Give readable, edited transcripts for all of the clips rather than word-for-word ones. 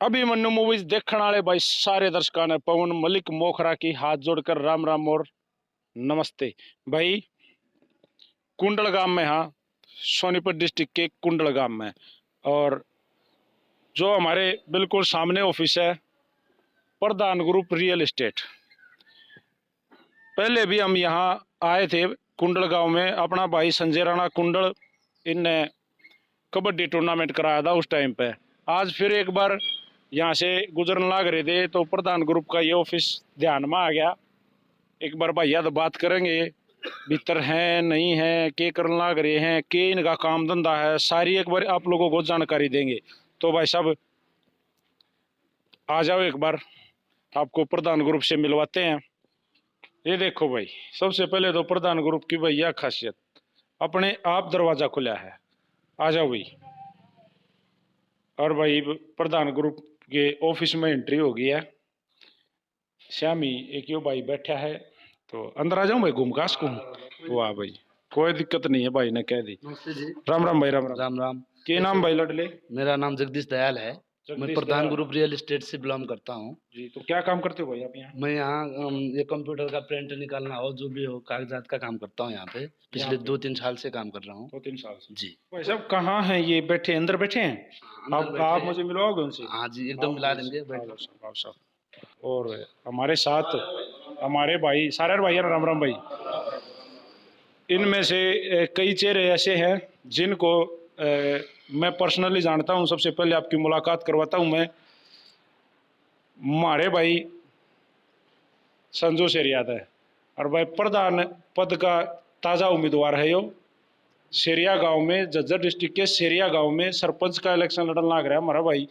Abhimanyu movies देखने वाले भाई सारे दर्शकों ने पवन मलिक मोखरा की हाथ जोड़कर राम राम और नमस्ते भाई। कुंडल गांव में, हाँ, सोनीपत डिस्ट्रिक्ट के कुंडल गांव में। और जो हमारे बिल्कुल सामने ऑफिस है प्रधान ग्रुप रियल एस्टेट। पहले भी हम यहाँ आए थे कुंडल गांव में, अपना भाई संजय राणा कुंडल इनने कबड्डी टूर्नामेंट कराया था उस टाइम पे। आज फिर एक बार यहाँ से गुजरने लग रहे थे तो प्रधान ग्रुप का ये ऑफिस ध्यान में आ गया। एक बार भैया तो बात करेंगे, भीतर हैं नहीं है, के करने लग रहे हैं, के इनका काम धंधा है, सारी एक बार आप लोगों को जानकारी देंगे। तो भाई साहब आ जाओ, एक बार आपको प्रधान ग्रुप से मिलवाते हैं। ये देखो भाई, सबसे पहले तो प्रधान ग्रुप की भैया खासियत, अपने आप दरवाजा खुला है। आ जाओ भाई। और भाई प्रधान ग्रुप के ऑफिस में एंट्री हो गई है। श्यामी एक यो भाई बैठा है, तो अंदर आ जाऊं भाई, घूम घास को। वाह भाई, कोई दिक्कत नहीं है, भाई ने कह दी। नमस्ते जी। राम राम भाई, राम राम। राम राम। के नाम भाई लडले? मेरा नाम जगदीश दयाल है। मैं प्रधान दयाल ग्रुप रियल एस्टेट से बिलोंग करता हूँ जी। तो क्या काम करते हो भाई आप यहाँ? मैं यहाँ ये कंप्यूटर का प्रिंट निकालना हो, जो भी हो, कागजात का काम करता हूँ यहाँ पे। पिछले 2-3 साल से काम कर रहा हूँ। 2-3 साल से जी। भाई साहब कहाँ हैं ये? बैठे अंदर बैठे हैं? आप मुझे मिलवाओगे उनसे? हाँ जी, एकदम मिला देंगे। आओ साहब। और हमारे साथ हमारे भाई सारे भाई हैं, राम राम भाई। इनमें से कई चेहरे ऐसे हैं जिनको मैं पर्सनली जानता हूं। सबसे पहले आपकी मुलाकात करवाता हूं मैं। हमारे भाई संजू शेरियाद है, और भाई प्रधान पद का ताज़ा उम्मीदवार है यो। शेरिया गांव में, जज्जर डिस्ट्रिक्ट के शेरिया गांव में सरपंच का इलेक्शन लड़ने लग रहा है हमारा भाई।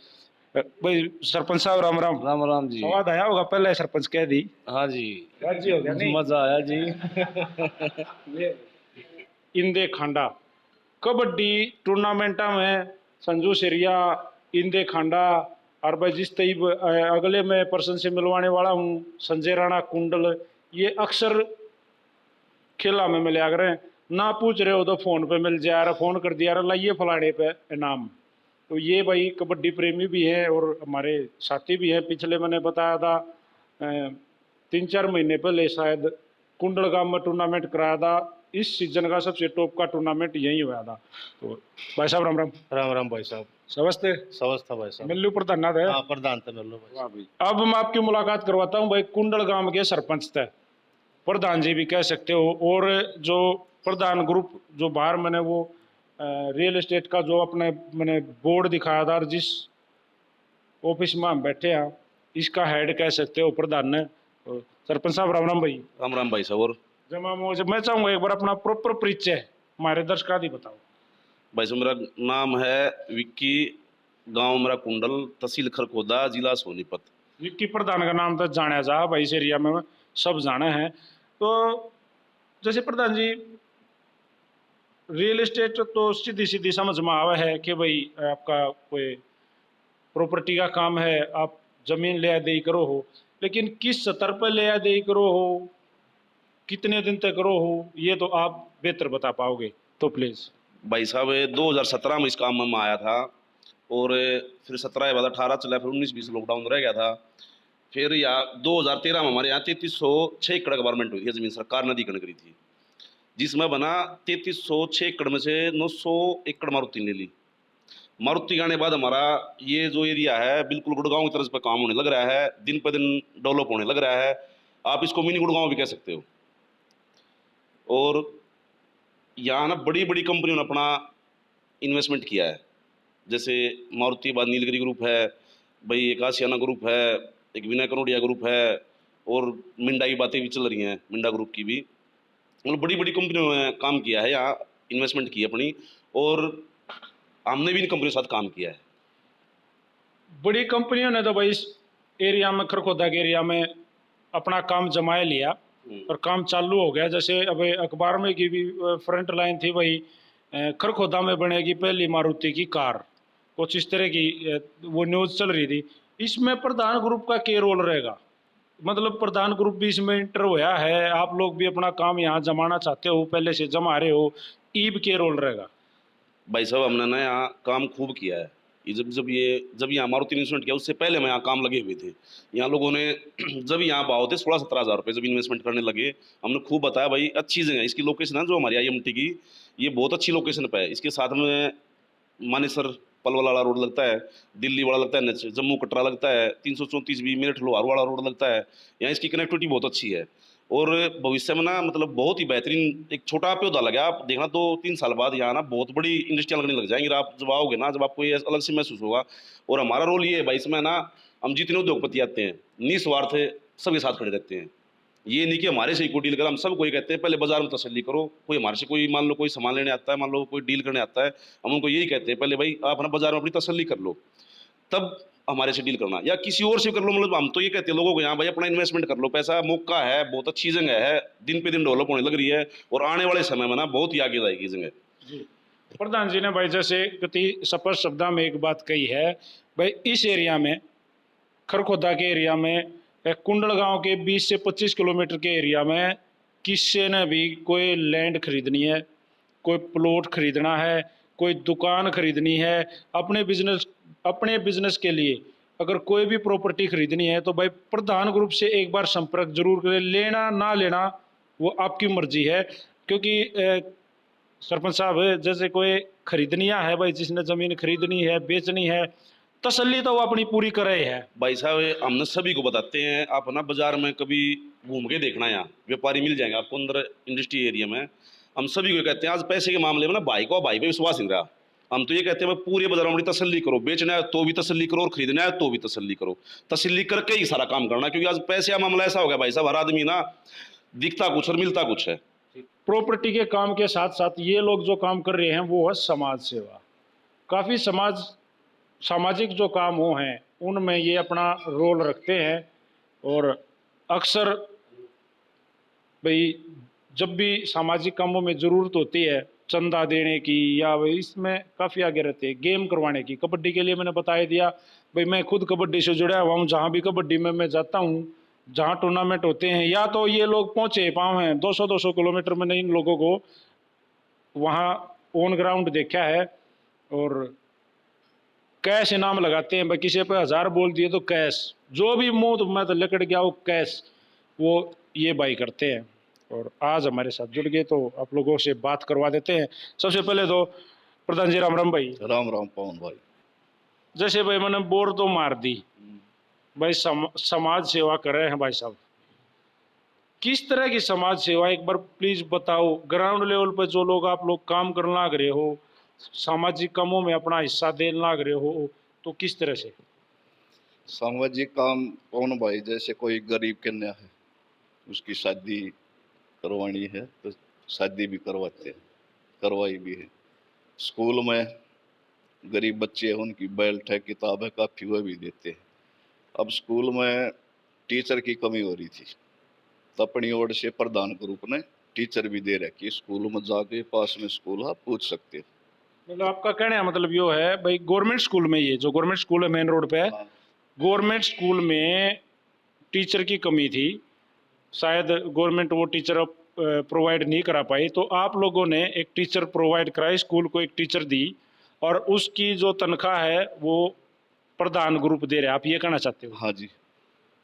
भाई सरपंच साहब राम राम। राम राम जी। स्वाद आया होगा, पहले सरपंच कह दी। हाँ जी, राजी हो गया नहीं? मजा आया जी। इंदे खांडा कबड्डी टूर्नामेंट में संजू शेरिया, इंदे खांडा, और भाई जिस तरीब अगले मैं पर्सन से मिलवाने वाला हूँ संजय राणा कुंडल, ये अक्सर खेला में मिले अगर ना पूछ रहे हो तो फोन पे मिल जाए रहा, फोन कर दिया रहा, लाइए फलाने पे इनाम। तो ये भाई कबड्डी प्रेमी भी है और हमारे साथी भी हैं। पिछले मैंने बताया था 3-4 महीने पहले शायद कुंडल गांव में टूर्नामेंट कराया था। इस सीजन का सबसे टॉप का टूर्नामेंट यही हुआ था। तो भाई साहब राम राम। राम राम भाई साहब। समझते समझता भाई साहब। मिल्लू प्रधान है? हाँ, प्रधान थे मिल्लू भाई। वाह भाई। अब मैं आपकी मुलाकात करवाता हूँ भाई कुंडल गांव के सरपंच थे, प्रधान जी भी कह सकते हो। और जो प्रधान ग्रुप जो बाहर मैंने वो रियल एस्टेट का जो अपने मैंने बोर्ड दिखाया था, और जिस ऑफिस में हम बैठे हैं इसका हेड कह सकते हो प्रधान ने। तो सरपंच साहब राम राम भाई। राम राम भाई साहब। और जमा मुझे मैं चाहूँगा एक बार अपना प्रॉपर परिचय हमारे दर्शक आदि बताओ। भाई साहब मेरा नाम है विक्की, गांव मेरा कुंडल, तहसील खरखोदा, जिला सोनीपत। विक्की प्रधान का नाम तो जाना जा भाई, इस एरिया में सब जाने हैं। तो जैसे प्रधान जी रियल एस्टेट तो सीधी सीधी समझ में आवा है कि भाई आपका कोई प्रॉपर्टी का काम है, आप जमीन ले दे करो हो, लेकिन किस स्तर पर ले दे करो हो, कितने दिन तक करो हो, ये तो आप बेहतर बता पाओगे, तो प्लीज। भाई साहब 2017 में इस काम में मैं आया था, और फिर 17 के बाद 18 चला, फिर 19-20 लॉकडाउन रह गया था। फिर या 2013 में हमारे यहाँ 3306 एकड़ गवर्नमेंट हुई है, जमीन सरकार ने अधिग्रहण करी थी, जिसमें बना 3306 एकड़ में से 900 एकड़ मारुति ने ले ली। मारुति आने के बाद हमारा ये जो एरिया है बिल्कुल गुड़गांव की तरफ पे काम होने लग रहा है, दिन पर दिन डेवलप होने लग रहा है। आप इसको मिनी गुड़गांव भी कह सकते हो। और यहाँ ना बड़ी बड़ी कंपनियों ने अपना इन्वेस्टमेंट किया है, जैसे मारुति बाद नीलगिरी ग्रुप है, भाई एक आशियाना ग्रुप है, एक विनय कनोडिया ग्रुप है, और मिंडा की बातें भी चल रही हैं, मिंडा ग्रुप की भी। मतलब बड़ी बड़ी कंपनियों ने काम किया है यहाँ, इन्वेस्टमेंट की अपनी, और हमने भी इन कंपनियों के साथ काम किया है। बड़ी कंपनियों ने तो भाई इस एरिया में, खरखोदा के एरिया में अपना काम जमाए लिया और काम चालू हो गया। जैसे अब अखबार में की भी फ्रंट लाइन थी भाई, खरखोदा में बनेगी पहली मारुति की कार, कुछ इस तरह की वो न्यूज़ चल रही थी। इसमें प्रधान ग्रुप का क्या रोल रहेगा? मतलब प्रधान ग्रुप भी इसमें इंटर हुआ है, आप लोग भी अपना काम यहाँ जमाना चाहते हो, पहले से जमा रहे हो, ईब के रोल रहेगा? भाई साहब हमने ना यहाँ काम खूब किया है, ये जब यहाँ मारुति इन्वेस्टमेंट किया उससे पहले मैं यहाँ काम लगे हुए थे। यहाँ लोगों ने जब यहाँ भाव थे 16-17 हज़ार रुपये, जब इन्वेस्टमेंट करने लगे हमने खूब बताया भाई अच्छी जगह है, इसकी लोकेशन है जो हमारी IMT की, ये बहुत अच्छी लोकेशन पे है। इसके साथ में मानेसर पलवल वाला रोड लगता है, दिल्ली वाला लगता है, जम्मू कटरा लगता है, 334 भी मेरठ लोहार वाला रोड लगता है। यहाँ इसकी कनेक्टिविटी बहुत अच्छी है और भविष्य में ना मतलब बहुत ही बेहतरीन एक छोटा पौधा लगा, आप देखना 2-3 साल बाद यहाँ ना बहुत बड़ी इंडस्ट्रियाँ लगने लग जाएंगी। आप जब आओगे ना, जब आपको ये अलग से महसूस होगा। और हमारा रोल ये है भाई इसमें ना, हम जितने उद्योगपति आते हैं निस्वार्थ सबके साथ खड़े रहते हैं। ये नहीं कि हमारे से ही कोई डील कर, हम सब कोई कहते हैं पहले बाजार में तसल्ली करो। कोई हमारे से कोई मान लो कोई सामान लेने आता है, मान लो कोई डील करने आता है, हम उनको यही कहते हैं पहले भाई आप ना बाजार में अपनी तसल्ली कर लो, तब हमारे से डील करना, या किसी और से कर लो। मतलब हम तो ये कहते हैं लोगों को यहाँ भाई अपना इन्वेस्टमेंट कर लो, पैसा मौका है, बहुत अच्छी जगह है, दिन पे दिन डेवलप होने लग रही है और आने वाले समय में ना बहुत ही आगे जाएगी जगह। जी प्रधान जी ने भाई जैसे कति स्पष्ट शब्दों में एक बात कही है भाई, इस एरिया में खरखोदा के एरिया में कुंडल गांव के 20 से 25 किलोमीटर के एरिया में किसी ने भी कोई लैंड खरीदनी है, कोई प्लॉट खरीदना है, कोई दुकान खरीदनी है, अपने बिजनेस के लिए अगर कोई भी प्रॉपर्टी खरीदनी है तो भाई प्रधान ग्रुप से एक बार संपर्क जरूर करें। लेना ना लेना वो आपकी मर्जी है, क्योंकि सरपंच साहब जैसे कोई खरीदनिया है भाई, जिसने ज़मीन खरीदनी है बेचनी है, तसल्ली तो वो अपनी पूरी करे है। भाई साहब हमने सभी को बताते हैं, आप ना बाजार में कभी घूम के देखना, यहाँ व्यापारी मिल जाएंगे आपको अंदर इंडस्ट्री एरिया में। हम सभी को कहते हैं आज पैसे के मामले में ना भाई पे विश्वास नहीं रहा। हम तो ये कहते हैं भाई पूरे बाजार में तसल्ली करो, बेचना है तो भी तसल्ली करो और खरीदना है तो भी तसल्ली करो, तसल्ली करके ही सारा काम करना। क्योंकि आज पैसे का मामला ऐसा हो गया भाई साहब, हर आदमी ना दिखता कुछ और मिलता कुछ है। प्रॉपर्टी के काम के साथ साथ ये लोग जो काम कर रहे हैं वो है समाज सेवा। काफ़ी सामाजिक जो काम हो हैं उनमें ये अपना रोल रखते हैं। और अक्सर भाई जब भी सामाजिक कामों में ज़रूरत होती है चंदा देने की, या भाई इसमें काफ़ी आगे रहते हैं। गेम करवाने की, कबड्डी के लिए मैंने बता दिया भाई, मैं खुद कबड्डी से जुड़ा हुआ हूँ। जहाँ भी कबड्डी में मैं जाता हूँ, जहाँ टूर्नामेंट होते हैं, या तो ये लोग पहुँचे पाँव हैं 200-200 किलोमीटर में, इन लोगों को वहाँ ऑन ग्राउंड देखा है। और कैश इनाम लगाते हैं भाई, किसी पे 1000 बोल दिए तो कैश, जो भी मुंह मैं तो लकड़ गया वो कैश, वो ये बाई करते हैं। और आज हमारे साथ जुड़ गए तो आप लोगों से बात करवा देते हैं। सबसे पहले तो प्रधान जी राम राम भाई। राम राम पवन भाई। जैसे भाई मैंने बोर तो मार दी भाई, समाज सेवा कर रहे हैं भाई साहब, किस तरह की समाज सेवा एक बार प्लीज बताओ। ग्राउंड लेवल पर जो लोग आप लोग काम करने लग रहे हो, सामाजिक कामों में अपना हिस्सा देने लग रहे हो, तो किस तरह से? सामाजिक काम पवन भाई, जैसे कोई गरीब कन्या है उसकी शादी करवानी है तो शादी भी करवाते हैं, करवाई भी है। स्कूल में गरीब बच्चे हैं उनकी बेल्ट है, किताब है, काफ़ी वह भी देते हैं। अब स्कूल में टीचर की कमी हो रही थी तो अपनी ओर से प्रधान ग्रुप ने टीचर भी दे रखी, स्कूल में जाके पास में स्कूल आप पूछ सकते हैं। मतलब आपका कहने का मतलब यो है भाई, गवर्नमेंट स्कूल में, ये जो गवर्नमेंट स्कूल है मेन रोड पे है, गवर्नमेंट स्कूल में टीचर की कमी थी, शायद गवर्नमेंट वो टीचर प्रोवाइड नहीं करा पाई, तो आप लोगों ने एक टीचर प्रोवाइड कराई, स्कूल को एक टीचर दी, और उसकी जो तनख्वाह है वो प्रधान ग्रुप दे रहे हैं, आप ये कहना चाहते हो? हाँ जी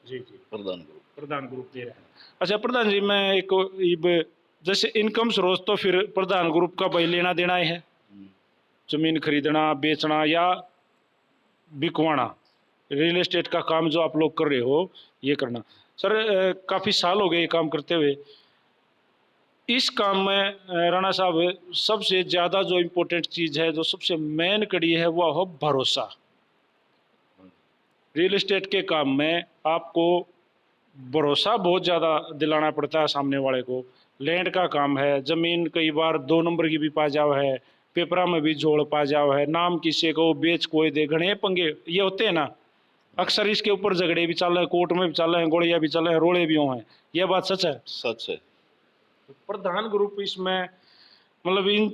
जी जी, प्रधान ग्रुप दे रहे हैं। अच्छा प्रधान जी, मैं एक जैसे इनकम स्रोत तो फिर प्रधान ग्रुप का भाई लेना देना है, जमीन खरीदना बेचना या बिकवाना, रियल एस्टेट का काम जो आप लोग कर रहे हो ये करना। सर काफ़ी साल हो गए ये काम करते हुए। इस काम में राणा साहब सबसे ज़्यादा जो इम्पोर्टेंट चीज़ है, जो सबसे मेन कड़ी है, वो हो भरोसा। रियल एस्टेट के काम में आपको भरोसा बहुत ज़्यादा दिलाना पड़ता है सामने वाले को। लैंड का काम है, ज़मीन कई बार 2 नंबर की भी पा जाओ है, पेपरा में भी जोड़ पा जाओ है, नाम किसी को बेच कोई दे, घने पंगे ये होते हैं ना। अक्सर इसके ऊपर झगड़े भी चल रहे हैं, कोर्ट में भी चल रहे हैं, गोलियां भी चल रहे हैं, रोड़े भी हुए हैं, यह बात सच है? सच है। प्रधान ग्रुप इसमें मतलब इन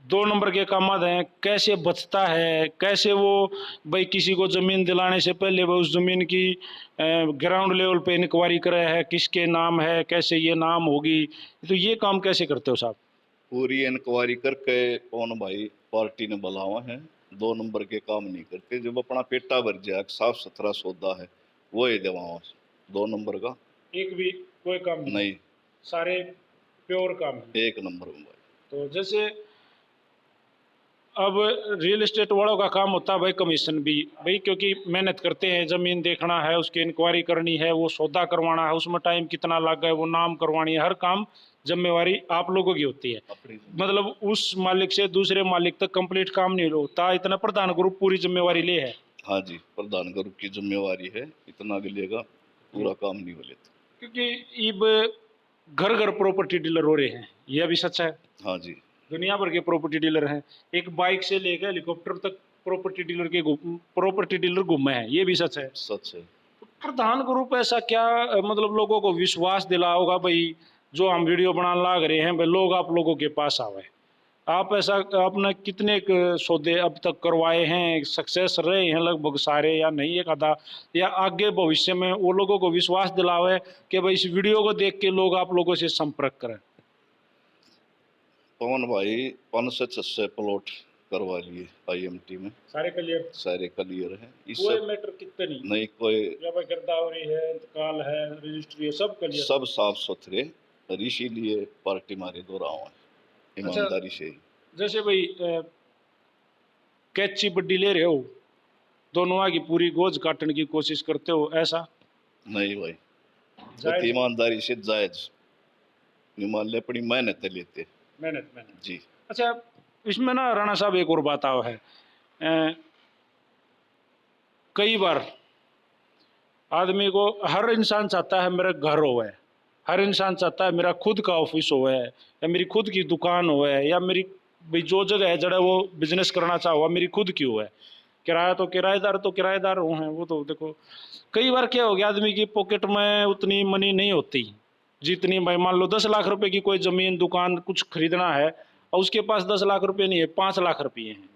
2 नंबर के काम हैं, कैसे बचता है, कैसे वो भाई किसी को ज़मीन दिलाने से पहले वो उस ज़मीन की ग्राउंड लेवल पे इंक्वायरी करे है, किसके नाम है, कैसे ये नाम होगी, तो ये काम कैसे करते हो साहब? पूरी इंक्वायरी करके पवन भाई पार्टी ने बुलावा है, 2 नंबर के काम नहीं करते। जब अपना पेटा भर जाए, साफ सुथरा सौदा है, वो ही देवाओ। 2 नंबर का एक भी कोई काम नहीं, सारे प्योर काम है। 1 नंबर में भाई। तो जैसे अब रियल एस्टेट वालों का काम होता है भाई कमीशन भी भाई, क्योंकि मेहनत करते हैं, ज़मीन देखना है, उसकी इंक्वायरी करनी है, वो सौदा करवाना है, उसमें टाइम कितना लग गया, वो नाम करवानी है, हर काम जिम्मेवारी आप लोगों की होती है। अपनी मतलब उस मालिक से दूसरे मालिक तक कंप्लीट काम नहीं होता, इतना प्रधान ग्रुप पूरी जिम्मेवारी ले है। हाँ जी, प्रधान ग्रुप की जिम्मेवारी है, इतना मिलेगा, पूरा काम नहीं मिले तो। क्योंकि अब घर घर प्रॉपर्टी डीलर हो रहे हैं, यह भी सच है। हाँ जी, दुनिया भर के प्रॉपर्टी डीलर हैं, एक बाइक से लेकर हेलीकॉप्टर तक प्रॉपर्टी डीलर घूमे हैं, ये भी सच है। सच है। प्रधान ग्रुप ऐसा क्या मतलब लोगों को विश्वास दिलाओगा भाई, जो हम वीडियो बनाने लाग रहे हैं भाई, लोग आप लोगों के पास आवे। आप ऐसा आपने कितने सौदे अब तक करवाए हैं, सक्सेस रहे हैं लगभग सारे या नहीं एक आधा, या आगे भविष्य में वो लोगों को विश्वास दिलावे कि भाई इस वीडियो को देख के लोग आप लोगों से संपर्क करें? पवन भाई 5 से 6 प्लॉट करवा लिए IMT में, सारे क्लियर, सारे क्लियर है। कोई इससे मैटर कितने नहीं, नहीं कोई, या भाई गिरदावरी है, इंतकाल है, रजिस्ट्री है, सब क्लियर। सब साफ सुथरे, और इसीलिए पार्टी मारे दो रहा हूँ ईमानदारी से ही। जैसे भाई कैची बड्डी ले रहे हो, दोनों की पूरी गोज काटने की कोशिश करते हो, ऐसा नहीं भाई, जायज? ईमानदारी से जायज मान ले, अपनी मेहनत लेते मेहनत जी। अच्छा, इसमें ना राणा साहब एक और बात आओ है, कई बार आदमी को, हर इंसान चाहता है मेरा घर होवे, हर इंसान चाहता है मेरा खुद का ऑफिस होवे, या मेरी खुद की दुकान होवे, या मेरी भाई जो जगह है जड़ा वो बिजनेस करना चाहो मेरी खुद की हुआ है। किराया तो किराएदार हो हैं, वो तो देखो कई बार क्या हो गया, आदमी की पॉकेट में उतनी मनी नहीं होती जितनी, भाई मान लो 10 लाख रुपए की कोई ज़मीन दुकान कुछ खरीदना है और उसके पास 10 लाख रुपए नहीं है, 5 लाख रुपये हैं,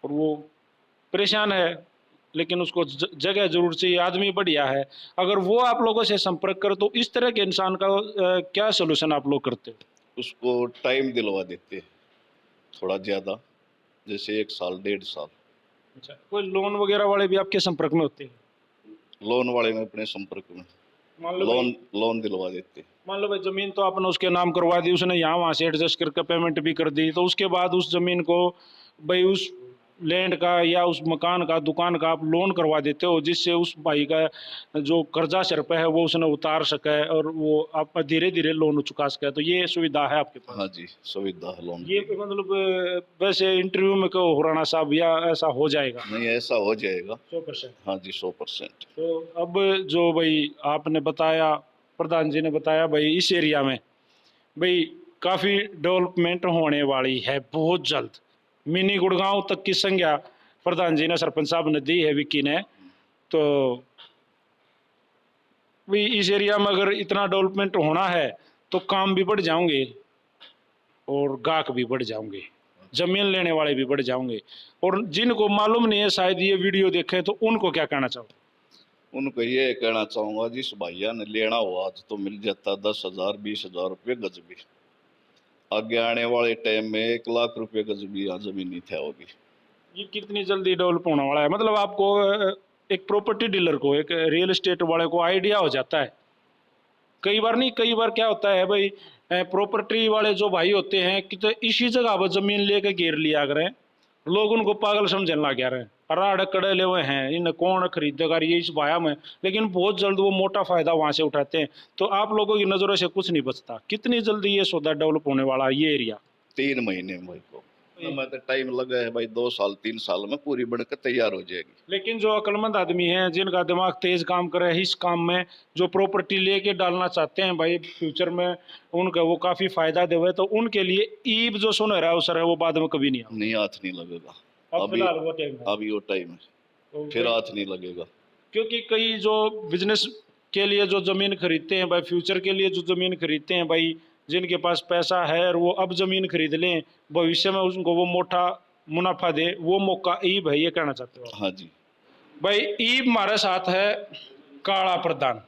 और वो परेशान है, लेकिन उसको जगह जरूर चाहिए, आदमी बढ़िया है। अगर वो आप लोगों से संपर्क करे तो इस तरह के इंसान का क्या सोल्यूशन आप लोग करते हो? उसको टाइम दिलवा देते थोड़ा ज़्यादा, जैसे 1 साल 1.5 साल। अच्छा, कोई लोन वगैरह वाले भी आपके संपर्क में होते हैं? लोन वाले में अपने संपर्क में, मान लो लोन दिलवा देते। मान लो भाई ज़मीन तो आपने उसके नाम करवा दी, उसने यहाँ वहाँ से एडजस्ट करके पेमेंट भी कर दी, तो उसके बाद उस ज़मीन को भाई उस लैंड का या उस मकान का दुकान का आप लोन करवा देते हो, जिससे उस भाई का जो कर्जा सिर पे है वो उसने उतार सके और वो आप धीरे धीरे लोन चुका सके, तो ये सुविधा है आपके पास? हाँ जी, सुविधा है लोन। ये मतलब वैसे इंटरव्यू में कहो राणा साहब, या ऐसा हो जाएगा? नहीं, ऐसा हो जाएगा 100%। हाँ जी, 100%। तो अब जो भाई आपने बताया, प्रधान जी ने बताया भाई इस एरिया में भाई काफ़ी डेवलपमेंट होने वाली है बहुत जल्द, मिनी गुड़गांव तक की संज्ञा प्रधान जी ने, सरपंच साहब ने दी है, विक्की ने। तो भाई इस एरिया में अगर इतना डेवलपमेंट होना है तो काम भी बढ़ जाएंगे और गाहक भी बढ़ जाएंगे, जमीन लेने वाले भी बढ़ जाएंगे, और जिनको मालूम नहीं है शायद ये वीडियो देखें तो उनको क्या कहना चाहो? उनको ये कहना चाहूँगा, जिस भैया ने लेना हो आज तो मिल जाता 10,000 20,000 रुपये गज भी, आगे आने वाले टाइम में 1 लाख रुपये गज भी यहाँ जमीन नहीं थे होगी। ये कितनी जल्दी डेवलप होने वाला है, मतलब आपको एक प्रॉपर्टी डीलर को, एक रियल एस्टेट वाले को आइडिया हो जाता है। कई बार नहीं, कई बार क्या होता है भाई, प्रॉपर्टी वाले जो भाई होते हैं कि तो इसी जगह पर जमीन लेके घेर लिया करें, लोग उनको पागल समझने लग गया रहे, अराड़ कड़े ले हुए हैं, इन कौन खरीदेगा ये इस भाया में, लेकिन बहुत जल्द वो मोटा फायदा वहां से उठाते हैं। तो आप लोगों की नज़रों से कुछ नहीं बचता। कितनी जल्दी ये सौदा डेवलप होने वाला है ये एरिया? 3 महीने में भाई को मैं तो टाइम लगा है भाई, 2 साल 3 साल में पूरी बनकर तैयार हो जाएगी। लेकिन जो अक्लमंद आदमी हैं, जिनका दिमाग तेज काम करे इस काम में, जो प्रॉपर्टी लेके डालना चाहते हैं भाई फ्यूचर में उनका वो काफ़ी फायदा देवे, तो उनके लिए ईब जो सुनहरा अवसर है वो बाद में कभी नहीं आएगा। नहीं, हाथ नहीं लगेगा अब फिलहाल वो टाइम है, अभी वो टाइम है, तो फिर हाथ नहीं लगेगा। क्योंकि कई जो बिजनेस के लिए जो ज़मीन खरीदते हैं भाई, फ्यूचर के लिए जो ज़मीन खरीदते हैं भाई, जिनके पास पैसा है और वो अब ज़मीन खरीद लें, भविष्य में उनको वो मोटा मुनाफा दे, वो मौका ईब है, ये कहना चाहते हो? हाँ जी भाई ईब हमारे साथ है काला प्रधान,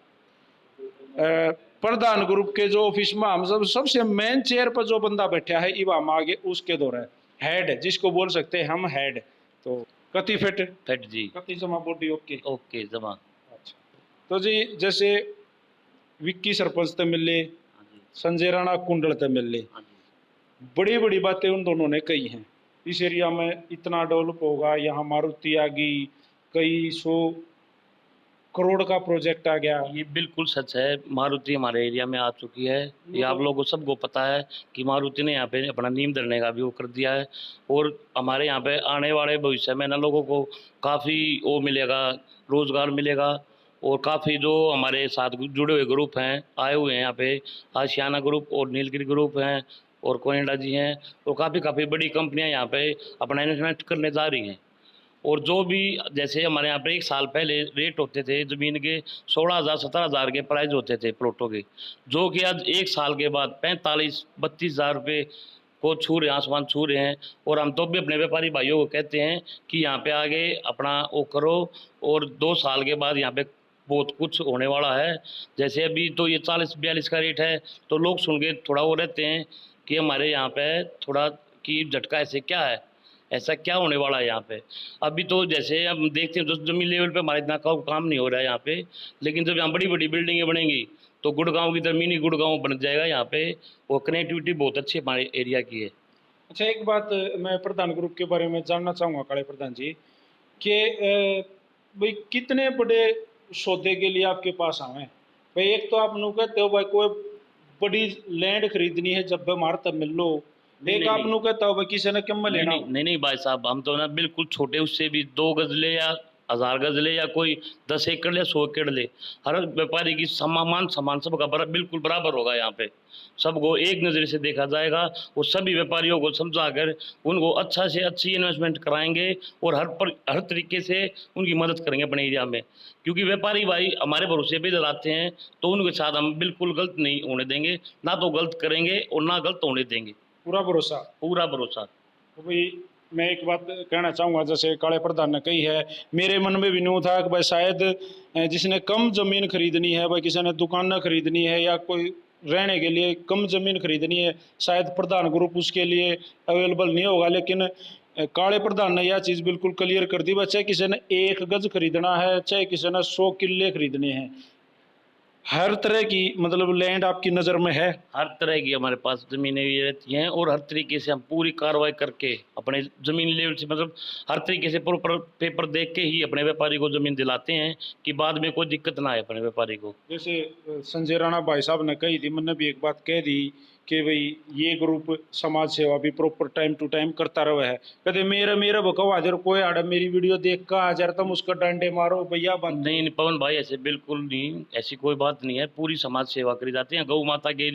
प्रधान ग्रुप के जो ऑफिस में हम सबसे मेन चेयर पर जो बंदा बैठा है ईब हम आगे उसके दौर है। हेड जिसको बोल सकते हैं हम हेड, तो कति फिट फेट जी। कति जमा बॉडी ओके। ओके जमा। अच्छा, तो जी जैसे विक्की सरपंच ते मिले, हाँ जी। संजय राणा कुंडल ते मिले, हाँ जी। बड़ी बड़ी बातें उन दोनों ने कही हैं, इस एरिया में इतना डेवलप होगा, यहाँ मारुति आ गई, कई 100 करोड़ का प्रोजेक्ट आ गया। ये बिल्कुल सच है, मारुति हमारे एरिया में आ चुकी है। ये आप लोगों को सबको पता है कि मारुति ने यहाँ पे अपना नींव धरने का भी वो कर दिया है। और हमारे यहाँ पे आने वाले भविष्य में ना लोगों को काफ़ी वो मिलेगा, रोजगार मिलेगा। और काफ़ी जो हमारे साथ जुड़े हुए ग्रुप हैं, आए हुए हैं यहाँ पे, आशियाना ग्रुप और नीलगिरी ग्रुप हैं और कोयडा जी हैं, तो काफ़ी बड़ी कंपनियाँ यहाँ पे अपना इन्वेस्टमेंट करने जा रही हैं। और जो भी जैसे हमारे यहाँ पे 1 साल पहले रेट होते थे ज़मीन के 16,000-17,000 के प्राइस होते थे प्लॉटों के, जो कि आज 1 साल के बाद 45-32,000 रुपये को छू रहे हैं, आसमान छू रहे हैं। और हम तो भी अपने व्यापारी भाइयों को कहते हैं कि यहाँ पे आगे अपना वो करो, और 2 साल के बाद यहाँ पे बहुत कुछ होने वाला है। जैसे अभी तो ये 40-42 का रेट है, तो लोग सुन के थोड़ा वो रहते हैं कि हमारे यहाँ पे थोड़ा कि झटका ऐसे क्या है, ऐसा क्या होने वाला है यहाँ पे। अभी तो जैसे हम देखते हैं तो ज़मीन लेवल पे हमारा इतना काम नहीं हो रहा है यहाँ पे, लेकिन जब यहाँ बड़ी बड़ी बिल्डिंगें बनेंगी तो गुड़गांव की तरह मिनी गुड़गांव बन जाएगा यहाँ पे। और कनेक्टिविटी बहुत अच्छी हमारे एरिया की है। अच्छा, एक बात मैं प्रधान ग्रुप के बारे में जानना चाहूँगा काले प्रधान जी, कि भाई कितने बड़े सौदे के लिए आपके पास आए हैं? भाई एक तो आप नु कहते हो भाई कोई बड़ी लैंड खरीदनी है जब हमारे तब मिल लो, एक आप नु कहता हो भाई किसी ने कम में नहीं लेना नहीं नहीं नहीं भाई साहब, हम तो ना बिल्कुल छोटे, उससे भी 2 गज ले या 1000 गज ले या कोई 10 एकड़ ले 100 एकड़ ले, हर व्यापारी की समान सबका बिल्कुल बराबर होगा यहाँ पे। सबको एक नज़र से देखा जाएगा और सभी व्यापारियों को समझा कर उनको अच्छा से अच्छी इन्वेस्टमेंट कराएंगे और हर तरीके से उनकी मदद करेंगे अपने एरिया में। क्योंकि व्यापारी भाई हमारे भरोसे पे चलाते हैं, तो उनके साथ हम बिल्कुल गलत नहीं होने देंगे, ना तो गलत करेंगे और ना गलत होने देंगे। पूरा भरोसा। पूरा भरोसा। तो भाई मैं एक बात कहना चाहूँगा, जैसे काले प्रधान ने कही है, मेरे मन में भी न्यू था कि भाई शायद जिसने कम ज़मीन खरीदनी है, भाई किसी ने दुकान खरीदनी है या कोई रहने के लिए कम ज़मीन खरीदनी है, शायद प्रधान ग्रुप उसके लिए अवेलेबल नहीं होगा। लेकिन काले प्रधान ने यह चीज़ बिल्कुल क्लियर कर दी, चाहे किसी ने 1 गज खरीदना है, चाहे किसी ने 100 किले खरीदने हैं, हर तरह की मतलब लैंड आपकी नज़र में है। हर तरह की हमारे पास ज़मीनें भी रहती हैं और हर तरीके से हम पूरी कार्रवाई करके अपने ज़मीन लेवल से, मतलब हर तरीके से प्रॉपर पेपर देख के ही अपने व्यापारी को ज़मीन दिलाते हैं कि बाद में कोई दिक्कत ना आए अपने व्यापारी को। जैसे संजय राणा भाई साहब ने कही थी, मैंने भी एक बात कह दी कि भाई ये ग्रुप समाज सेवा भी प्रॉपर टाइम टू टाइम करता रहा है। कहते मेरे बकाओ हाजिर कोई आड़ा मेरी वीडियो देख कर आ जा तुम उसका डंडे मारो भैया बंद। नहीं पवन भाई, ऐसे बिल्कुल नहीं, ऐसी कोई बात नहीं है। पूरी समाज सेवा करी जाती है, गौ माता के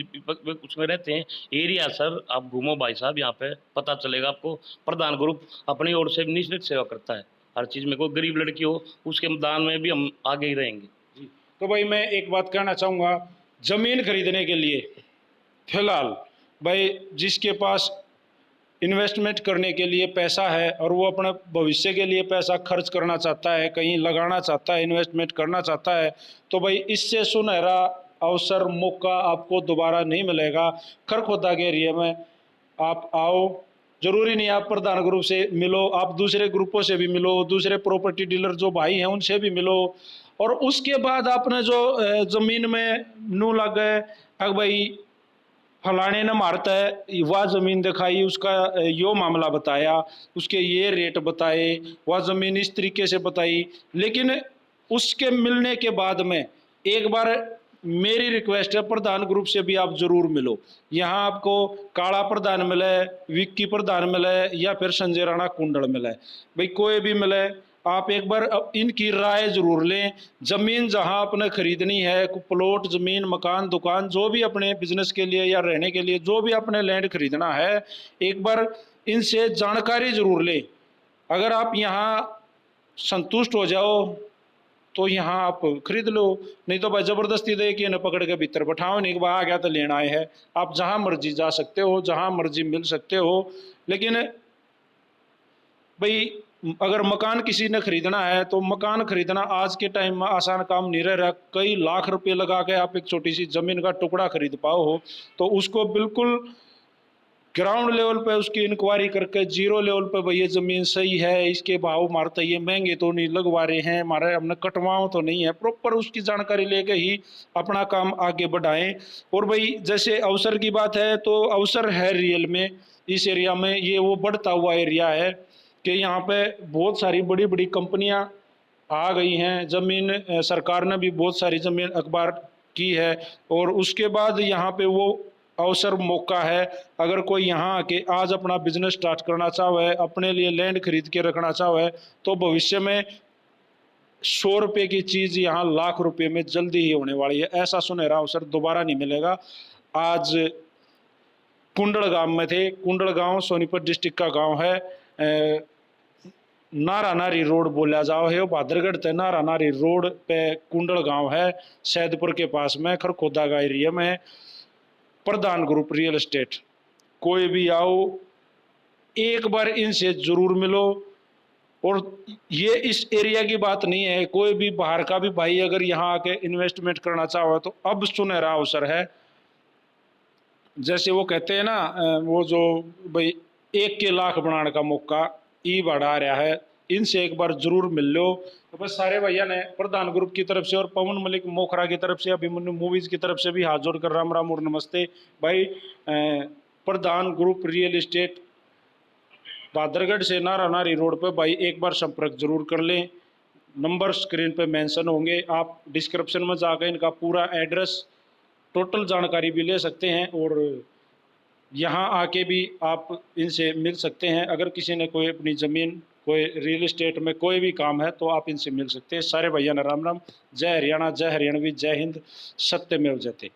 उसमें रहते हैं एरिया। सर आप घूमो भाई साहब, यहाँ पे पता चलेगा आपको। प्रधान ग्रुप अपनी ओर से निःशुल्क सेवा करता है हर चीज़ में। कोई गरीब लड़की हो उसके दान में भी हम आगे ही रहेंगे जी। तो भाई मैं एक बात कहना चाहूँगा, ज़मीन खरीदने के लिए फिलहाल भाई जिसके पास इन्वेस्टमेंट करने के लिए पैसा है और वो अपने भविष्य के लिए पैसा खर्च करना चाहता है, कहीं लगाना चाहता है, इन्वेस्टमेंट करना चाहता है, तो भाई इससे सुनहरा अवसर मौका आपको दोबारा नहीं मिलेगा। खरखोदा के एरिया में आप आओ, जरूरी नहीं आप प्रधान ग्रुप से मिलो, आप दूसरे ग्रुपों से भी मिलो, दूसरे प्रॉपर्टी डीलर जो भाई हैं उनसे भी मिलो। और उसके बाद आपने जो ज़मीन में नू लग गए, अब भाई फलाने ने मारता है वह ज़मीन दिखाई, उसका यो मामला बताया, उसके ये रेट बताए, वह ज़मीन इस तरीके से बताई। लेकिन उसके मिलने के बाद में एक बार मेरी रिक्वेस्ट है, प्रधान ग्रुप से भी आप ज़रूर मिलो। यहाँ आपको काला प्रधान मिले, विक्की प्रधान मिले या फिर संजय राणा कुंडल मिले, भाई कोई भी मिले, आप एक बार इनकी राय जरूर लें। ज़मीन जहां आपने खरीदनी है, प्लॉट ज़मीन मकान दुकान जो भी अपने बिजनेस के लिए या रहने के लिए जो भी अपने लैंड खरीदना है, एक बार इनसे जानकारी जरूर लें। अगर आप यहाँ संतुष्ट हो जाओ तो यहाँ आप खरीद लो, नहीं तो भाई ज़बरदस्ती दे कि इन्हें पकड़ के भीतर बैठाओ, नहीं कि आ गया तो लेना है। आप जहाँ मर्जी जा सकते हो, जहाँ मर्जी मिल सकते हो। लेकिन भाई अगर मकान किसी ने खरीदना है तो मकान खरीदना आज के टाइम में आसान काम नहीं रह रहा। कई लाख रुपए लगा के आप एक छोटी सी ज़मीन का टुकड़ा खरीद पाओ हो, तो उसको बिल्कुल ग्राउंड लेवल पे उसकी इंक्वायरी करके जीरो लेवल पे भाई ये ज़मीन सही है, इसके भाव मारते ये महंगे तो नहीं लगवा रहे हैं, हमारे हमने कटवाओ तो नहीं है, प्रॉपर उसकी जानकारी लेके ही अपना काम आगे बढ़ाएं। और भाई जैसे अवसर की बात है तो अवसर है रियल में इस एरिया में, ये वो बढ़ता हुआ एरिया है कि यहाँ पे बहुत सारी बड़ी बड़ी कंपनियाँ आ गई हैं, ज़मीन सरकार ने भी बहुत सारी ज़मीन अखबार की है, और उसके बाद यहाँ पे वो अवसर मौका है। अगर कोई यहाँ आके आज अपना बिजनेस स्टार्ट करना चाहे, अपने लिए लैंड खरीद के रखना चाहे, तो भविष्य में 100 रुपये की चीज़ यहाँ लाख रुपए में जल्दी ही होने वाली है। ऐसा सुनहरा अवसर दोबारा नहीं मिलेगा। आज कुंडल गांव में थे, कुंडल गांव सोनीपत डिस्ट्रिक्ट का गांव है, नारा नारी रोड बोला जाओ है, भादरगढ़ ते नारा नारी रोड पे कुंडल गांव है, सैदपुर के पास में खरखोदा का एरिया में। प्रधान ग्रुप रियल एस्टेट, कोई भी आओ एक बार इनसे जरूर मिलो। और ये इस एरिया की बात नहीं है, कोई भी बाहर का भी भाई अगर यहाँ आके इन्वेस्टमेंट करना चाहो तो अब सुनहरा अवसर है। जैसे वो कहते हैं ना, वो जो भाई 1 के लाख बनाने का मौका ई बढ़ा रहा है, इनसे एक बार जरूर मिल लो। तो बस सारे भैया ने प्रधान ग्रुप की तरफ से और पवन मलिक मोखरा की तरफ से, अभिमन्यु मूवीज की तरफ से भी हाथ जोड़कर राम राम और नमस्ते भाई। प्रधान ग्रुप रियल एस्टेट भादरगढ़ से नारा नारी रोड पर भाई एक बार संपर्क जरूर कर लें। नंबर स्क्रीन पे मेंशन होंगे, आप डिस्क्रिप्शन में जाकर इनका पूरा एड्रेस टोटल जानकारी भी ले सकते हैं, और यहाँ आके भी आप इनसे मिल सकते हैं। अगर किसी ने कोई अपनी ज़मीन, कोई रियल एस्टेट में कोई भी काम है तो आप इनसे मिल सकते हैं। सारे भैया ने राम राम। जय हरियाणा, जय हरियाणवी, जय हिंद, सत्यमेव जयते।